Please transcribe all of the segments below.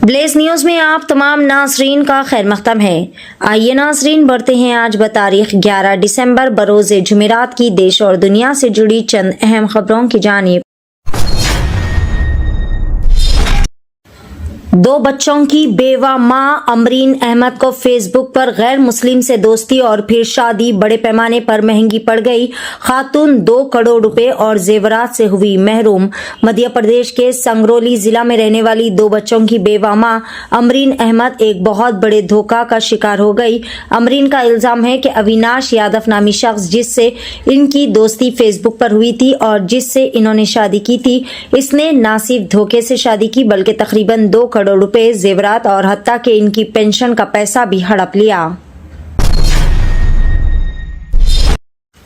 Blaze news میں آپ تمام ناظرین کا خیر مقدم ہے۔ آئیے ناظرین بڑھتے ہیں آج بتاریخ 11 دسمبر بروز جمعرات کی دیش اور دنیا سے جڑی چند اہم خبروں کی جانب۔ 2 بچوں کی بیوہ ماں امرین احمد کو فیس بک پر غیر مسلم سے دوستی اور پھر شادی بڑے پیمانے پر مہنگی پڑ گئی۔ خاتون 2 کروڑ روپے اور زیورات سے ہوئی محروم۔ مدھیہ پردیش کے سنگرولی ضلع میں رہنے والی 2 بچوں کی بیوہ ماں امرین احمد ایک بہت بڑے دھوکہ کا شکار ہو گئی۔ امرین کا الزام ہے کہ اویناش یادو نامی شخص جس سے ان کی دوستی فیس بک پر ہوئی تھی اور جس سے انہوں نے شادی کی تھی، اس نے نہ صرف دھوکے سے شادی کی بلکہ تقریباً 2 کروڑ روپے زیورات اور حتیٰ کہ ان کی پینشن کا پیسہ بھی ہڑپ لیا۔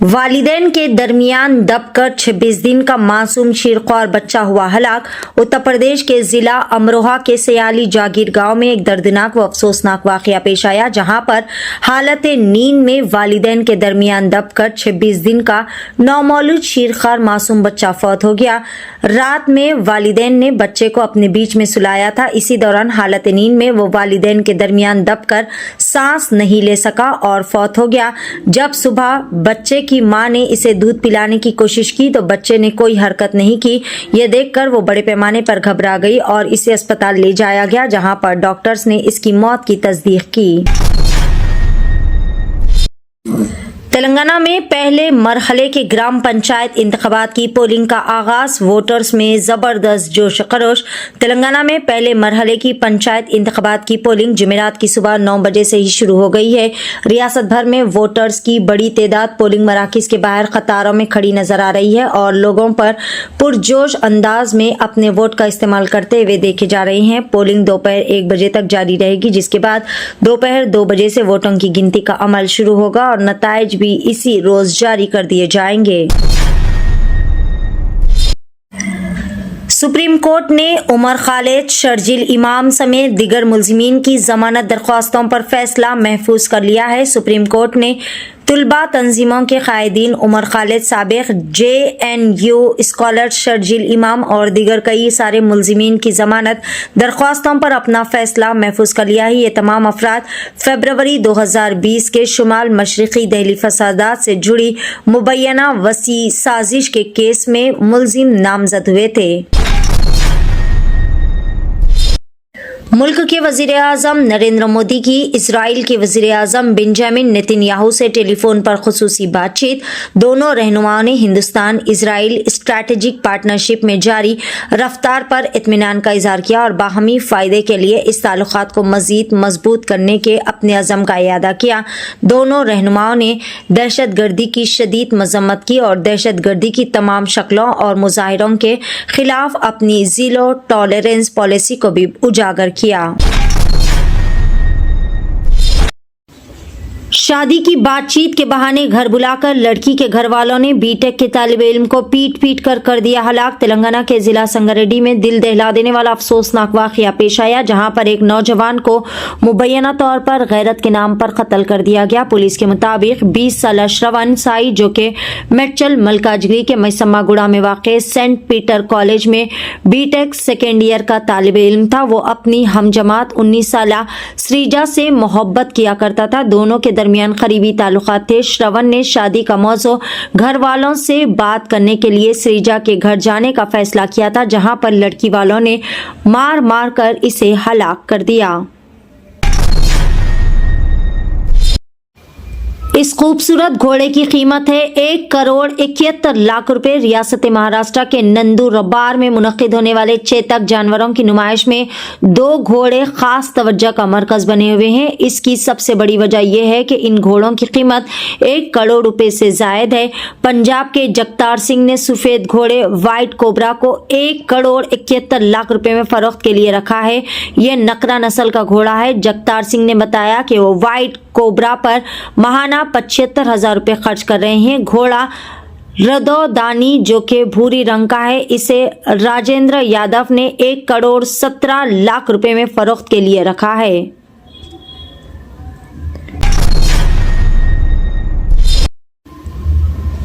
والدین کے درمیان دب کر 26 دن کا معصوم شیرخوار بچہ ہوا ہلاک۔ اتر پردیش کے ضلع امروہہ کے سیالی جاگیر گاؤں میں ایک دردناک و افسوسناک واقعہ پیش آیا، جہاں پر حالت نیند میں والدین کے درمیان دب کر 26 دن کا نومولود شیرخوار معصوم بچہ فوت ہو گیا۔ رات میں والدین نے بچے کو اپنے بیچ میں سلایا تھا۔ اسی دوران حالت نیند میں وہ والدین کے درمیان دب کر سانس نہیں لے سکا اور فوت ہو گیا۔ جب صبح بچے کی ماں نے اسے دودھ پلانے کی کوشش کی تو بچے نے کوئی حرکت نہیں کی۔ یہ دیکھ کر وہ بڑے پیمانے پر گھبرا گئی اور اسے اسپتال لے جایا گیا، جہاں پر ڈاکٹرز نے اس کی موت کی تصدیق کی۔ تلنگانہ میں پہلے مرحلے کے گرام پنچایت انتخابات کی پولنگ کا آغاز، ووٹرز میں زبردست جوش و خروش۔ تلنگانہ میں پہلے مرحلے کی پنچایت انتخابات کی پولنگ جمعرات کی صبح 9 بجے سے ہی شروع ہو گئی ہے۔ ریاست بھر میں ووٹرز کی بڑی تعداد پولنگ مراکز کے باہر قطاروں میں کھڑی نظر آ رہی ہے اور لوگوں پر پرجوش انداز میں اپنے ووٹ کا استعمال کرتے ہوئے دیکھے جا رہے ہیں۔ پولنگ دوپہر 1 بجے تک جاری رہے گی، جس کے بعد دوپہر 2 بجے سے ووٹوں کی گنتی کا عمل شروع ہوگا اور نتائج بھی اسی روز جاری کر دیے جائیں گے۔ سپریم کورٹ نے عمر خالد، شرجیل امام سمیت دیگر ملزمین کی ضمانت درخواستوں پر فیصلہ محفوظ کر لیا ہے۔ سپریم کورٹ نے طلباء تنظیموں کے قائدین عمر خالد، سابق JNU اسکالر شرجیل امام اور دیگر کئی سارے ملزمین کی ضمانت درخواستوں پر اپنا فیصلہ محفوظ کر لیا ہے۔ یہ تمام افراد فروری 2020 کے شمال مشرقی دہلی فسادات سے جڑی مبینہ وسیع سازش کے کیس میں ملزم نامزد ہوئے تھے۔ ملک کے وزیر اعظم نریندر مودی کی اسرائیل کے وزیر اعظم بنجامن نیتن یاہو سے ٹیلی فون پر خصوصی بات چیت۔ دونوں رہنماؤں نے ہندوستان اسرائیل اسٹریٹجک پارٹنرشپ میں جاری رفتار پر اطمینان کا اظہار کیا اور باہمی فائدے کے لیے اس تعلقات کو مزید مضبوط کرنے کے اپنے عزم کا اعادہ کیا۔ دونوں رہنماؤں نے دہشت گردی کی شدید مذمت کی اور دہشت گردی کی تمام شکلوں اور مظاہروں کے خلاف اپنی زیرو ٹالرنس پالیسی کو بھی اجاگر کیا۔ شادی کی بات چیت کے بہانے گھر بلا کر لڑکی کے گھر والوں نے بی ٹیک کے طالب علم کو پیٹ کر دیا ہلاک۔ تلنگانہ کے ضلع سنگاریڈی میں دل دہلا دینے والا افسوسناک واقعہ پیش آیا، جہاں پر ایک نوجوان کو مبینہ طور پر غیرت کے نام پر قتل کر دیا گیا۔ پولیس کے مطابق 20 سالہ شرون سائی، جو کہ میڈچل ملکاجگری کے میسما گوڑا میں واقع سینٹ پیٹر کالج میں بی ٹیک سیکنڈ ایئر کا طالب علم تھا، وہ اپنی ہم جماعت 19 سالہ سریجا سے محبت کیا کرتا تھا۔ دونوں کے درمیان قریبی تعلقات تھے۔ شرون نے شادی کا موضوع گھر والوں سے بات کرنے کے لیے سریجا کے گھر جانے کا فیصلہ کیا تھا، جہاں پر لڑکی والوں نے مار کر اسے ہلاک کر دیا۔ اس خوبصورت گھوڑے کی قیمت ہے 1 کروڑ 71 لاکھ روپے۔ ریاست مہاراشٹر کے نندوربار میں منعقد ہونے والے چیتک جانوروں کی نمائش میں 2 گھوڑے خاص توجہ کا مرکز بنے ہوئے ہیں۔ اس کی سب سے بڑی وجہ یہ ہے کہ ان گھوڑوں کی قیمت 1 کروڑ روپے سے زائد ہے۔ پنجاب کے جگتار سنگھ نے سفید گھوڑے وائٹ کوبرا کو 1 کروڑ 71 لاکھ روپے میں فروخت کے لیے رکھا ہے۔ یہ نکرا نسل کا گھوڑا ہے۔ جگتار سنگھ نے بتایا کہ وہ وائٹ کوبرا پر ماہانہ 75,000 روپے خرچ کر رہے ہیں۔ گھوڑا ردودانی، جو کہ بھوری رنگ کا ہے، اسے راجندر یادو نے 1 کروڑ 17 لاکھ روپے میں فروخت کے لیے رکھا ہے۔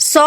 100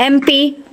MP,